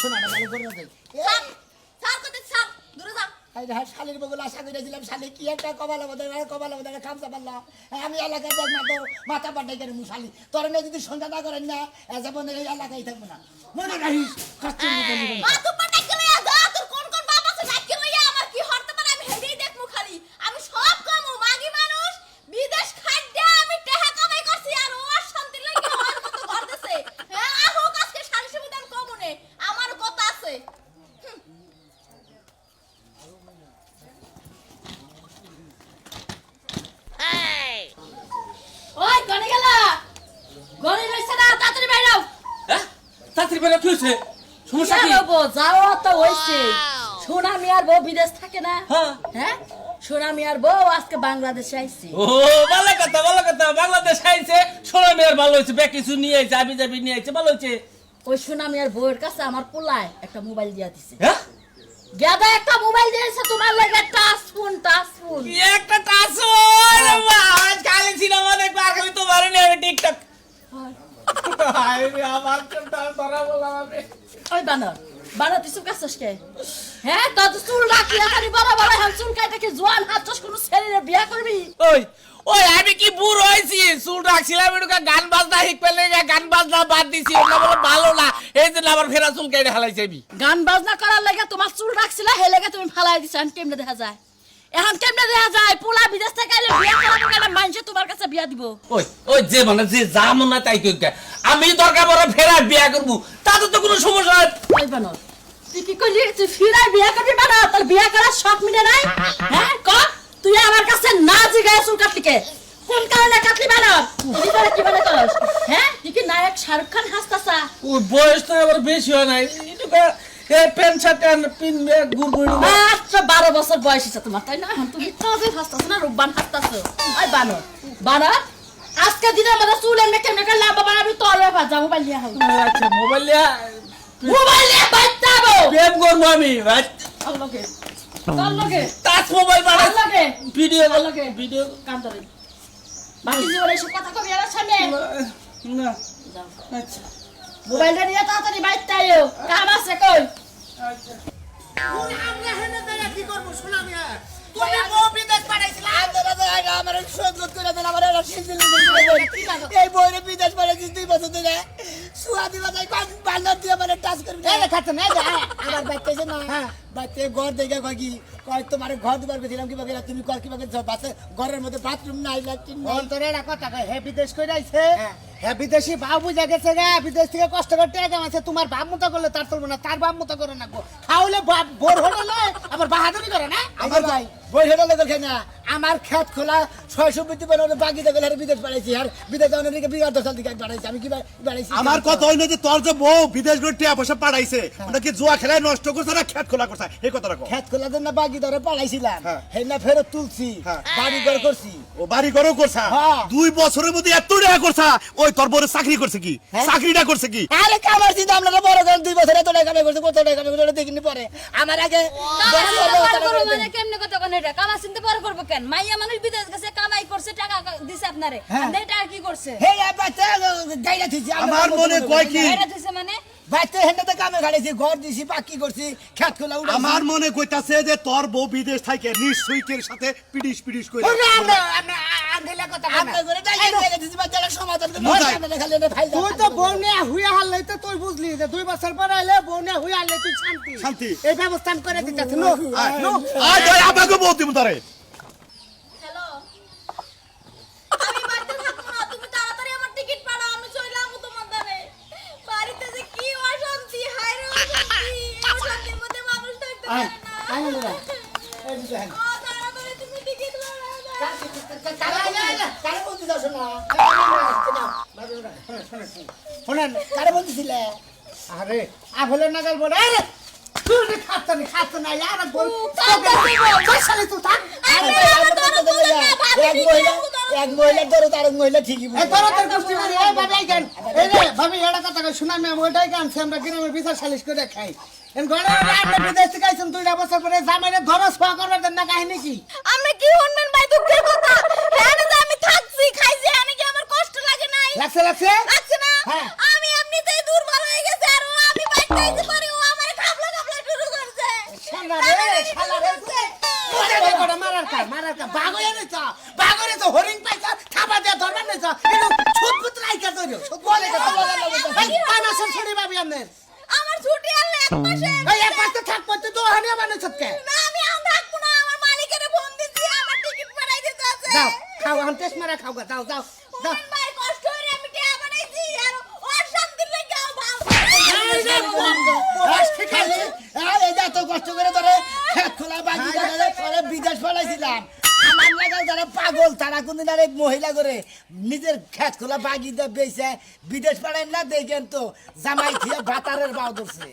শোনা না ভালো করে দেই স্যার কত স্যার দূরে যা এই যে শালির বগুল আশা করেছিলাম শালি কি একটা কপালে বোধহয় খামসা পারলাম আমি এলাকায় দেখ না তো মাথা পাঠাই করে মুশালি তোর না যদি সন্ধ্যা না করেন না যেমন এই এলাকায় থাকবো না মনে রাখিস তো পাটাই করে যা তোর কোন কোন বাপ আছে ডাকি লইয়া আমার কি হরতে পারে আমি হেডেই দেখমু খালি আমি সব কমু মাগি মানুষ বিদেশ খাইডা আমি টাকা কামাই করছি আর ওর শান্তি লাগি ওর মত ঘর দেছে হ্যাঁ আহো আজকে শালিশে বিধান কমুনে আমার কথা আছে ওই গনে গেলা গনে রইছে না তাড়াতাড়ি বাইরাও হ্যাঁ তাড়াতাড়ি বেরো কি হয়েছে সমস্যা কি যাও তো হইছে সোনা মিয়ার বউ বিদেশ থাকে না হ্যাঁ হ্যাঁ সোনা মিয়ার বউ আজকে বাংলাদেশে আইছে ও ভালো কথা বাংলাদেশ আইছে সোনা মেয়ের ভালো হয়েছে বে কিছু নিয়ে আইছে যাবি নিয়ে আইছে ভালো হয়েছে ওই সোনা মিয়ার বউয়ের কাছে আমার পোলায় একটা মোবাইল দিয়া দিছে হ্যাঁ গেদা একটা মোবাইল দিয়েছে তোমার লাগে টাচ ফোন কি একটা টাসো আরে বাবা কালি সিনেমা দেখব আর খালি তো মারে নিয়ে টিকটক আরে আমার কোনটা ধরা বললাম আমি ওই বানর তুই চুল কাটছস কে হ্যাঁ তো চুল রাখি খালি বড় বড় হাম চুল কাটে কি জোয়ান হাতছস কোন ছেলেরে বিয়া করবি ওই আমি কি বুড় হইছি চুল রাখছিলাম এটুকা গান বাজনা শিখতে লেগে গান বাজনা বাদ দিছি ওটা বলে ভালো না এই জন্য আবার ফেরা চুল কেটে হালাইছি আমি গান বাজনা করার লাগে তোমার চুল রাখছিলা হে লাগে তুমি ফালাই দিছ এখন কেমনে দেখা যায় এখন কেমনে দেখা যায় পোলা বিদেশ থেকে আইলে বিয়া করার গেলে মানুষে তোমার কাছে বিয়া দিব ওই যে মানে যে জাম না তাই কই আমি দরকার পড়ে ফেরা বিয়া করব তাতে তো কোনো সমস্যা নাই ওই বানর তুই কি কইলি তুই ফিরাই বিয়া করবি বানর তোর বিয়া করার শখ মিটে নাই হ্যাঁ ক তুই আমার কাছে না জিগায় চুল কাটলি কে কোন কারণে কাটলি বানর তুই করে কি বলে করস হ্যাঁ তুই কি নায়ক শাহরুখ খান হাসতাছা ওই বয়স তো আবার বেশি হয় নাই এটুকা এই প্যান্ট শার্ট পিন গুড়গুড়ি মাত্র 12 বছর বয়স আছে তোমার তাই না এখন তুমি তাজে হাসতাছ না রূপবান হাসতাছ ওই বানর আজকে দিনের মধ্যে চুল মেকে লাভ বানাবি তোর বাবা যাবো বাইলিয়া হও আচ্ছা মোবাইল নিয়ে বাইতাবো প্রেম করবো আমি তোর লগে টাচ মোবাইল বাড়া তোর লগে ভিডিও ভিডিও কাম ধরে বাকি জীবনে এসব কথা কবি আর সামনে না যাও আচ্ছা মোবাইলটা নিয়ে তাড়াতাড়ি বাইতাইও কাম আছে কই আচ্ছা আমরা হেনে দাঁড়া কি করব শোনা মিয়া তুমি বউ বিদেশ পাঠাইছিলা আমার শোধ করে দেন আমার এই বউরে বিদেশ পাঠাইছিস 2 বছর ধরে সুয়াদি বাজাই কোন বান্দর দিয়ে মানে টাচ করবি না খাচ্ছে না আমার বাইতেছে না বাইতে ঘর দেখে কই কয় তোমার ঘর দিবার গেছিলাম কি বাকি তুমি কর কি বাকি বাসে ঘরের মধ্যে বাথরুম নাই ল্যাট্রিন নাই অন্তরে রাখো টাকা হে বিদেশ কইরা আইছে হে বিদেশি ভাব বুঝা গেছে রে বিদেশ থেকে কষ্ট করতে কামাইছে তোমার বাপ মতো করলে তার চলবে না তার বাপ মতো করে না খাওলে বাপ বোর হলে আবার বাহাদুরি করে না আমার ভাই বই হেডা লাগল না আমার খেত খোলা 600 বিটি বানানো বাকি দেখলে আর বিদেশ পাঠাইছি আর বিদেশ যাওয়ার দিকে বিগত সাল থেকে পাঠাইছি আমি কি পাঠাইছি আমার কথা হইলো যে তোর যে বউ বিদেশ গিয়ে টিয়া পয়সা পাঠাইছে ওটা কি জুয়া খেলায় নষ্ট করছে না খেত খোলা করছে এই কথা রাখো খেত খোলা দেন না বাকি ধরে পাঠাইছিলাম হেই না ফেরত তুলছি বাড়ি ঘর করছি ও বাড়ি ঘরও করছা 2 বছরের মধ্যে এত টাকা করছা ওই তোর বউরে চাকরি করছে কি চাকরিটা করছে কি আরে কামার চিন্তা আপনারা বড় করেন 2 বছরে এত টাকা কামাই করছে কত টাকা কামাই করছে দেখিনি পরে আমার আগে মানে কেমনে কত কোন এটা কামা চিনতে পরে করব কেন মাইয়া মানুষ বিদেশ গেছে কামাই করছে টাকা দিছে আপনারে এটা আর কি করছে হেই বাচ্চা গাইরা দিছি আমার মনে কয় কি এটা দিছে মানে বাচ্চা হেন্ডাতে কামে খাড়াইছি ঘর দিছি বাকি করছি খেত খোলা উড়াইছি আমার মনে কইতাছে যে তোর বউ বিদেশ থেকে নিশ্চয়ই সাথে পিডিশ কইরা আমরা আন্দেলা কথা আমরা করে ডাইলে দিছি বাচ্চারা সমাধান করে আমরা খালি এটা ফাইল তুই তো বউ নিয়ে হুইয়া হারলেই তো তুই বুঝলি যে 2 বছর পর আইলে বউ নিয়ে হুইয়া হারলে তুই শান্তি এই ব্যবস্থা করে দিতেছ নো আয় আয় আমাকে বউ দিমু তারে হ্যালো আমি বাড়িতে থাকবো না তুমি তাড়াতাড়ি আমার টিকিট পাড়াও আমি চইলাম তোমার দারে বাড়িতে যে কি অশান্তি হায় রে অশান্তি অশান্তির মধ্যে মানুষ থাকতে পারে না আয় না এই দেখেন ও তাড়াতাড়ি তুমি টিকিট পাড়াও কারে বলতে যাও শোনা শুনেন কারে বলতেছিলে আরে আফেলের নাগাল বলে আরে তুই খাচ্ছ না আর বল শালি তুই থাক এক মহিলা ধরো তার মহিলা ঠিকই এই তোর তোর গোষ্ঠী মানে এই বাবাই গান এই রে ভাবি এটা কথা কই শুনা আমি ওইটাই গান আমরা গ্রামের বিচার সালিশ করে খাই এন ঘরে আমরা বিদেশ থেকে আইছেন 2 বছর পরে জামাইরে ধরস ফা করবার দেন না কাহিনী কি আমি কি শুনবেন ভাই দুঃখের কথা হ্যাঁ না আমি থাকছি খাইছি আমি কি আমার কষ্ট লাগে নাই লাগছে লাগছে না আমি এমনিতেই দুর্বল হয়ে গেছে আর ও আমি বাইতে আইতে পারি ও মারার কা বাগরে নেছ বাগরে তো হরিণ পাইছ খাবা দিয়া ধরবার নেছ এনো ছুটপুত লাইকা ধরিও বলে কয় মাসের ছুটি পাবি আমনের আমার ছুটি আনলে এক মাসে এই এক মাস তো থাকবো তুই তো হানিয়া বানাইছ কে না আমি আর থাকবো না আমার মালিকের ফোন দিছি আমার টিকিট পাঠাই দিতে আছে যাও খাও আন টেস্ট মারা খাও গা যাও যাও যাও মোহন ভাই কষ্ট করে আমি টাকা বানাইছি আর ওর শান্তির লাগি আমার এই যে এত কষ্ট করে ধরে খেত খোলা বাকি জায়গায় পরে বিদেশ পাঠাইছিলাম আমার লাগাও যারা পাগল তারা কোনদিন আর এক মহিলা করে নিজের খেত খোলা বাগি দিয়ে বেচে বিদেশ পাঠাই না দেখেন তো জামাই খেয়ে বাতারের বাউ ধরছে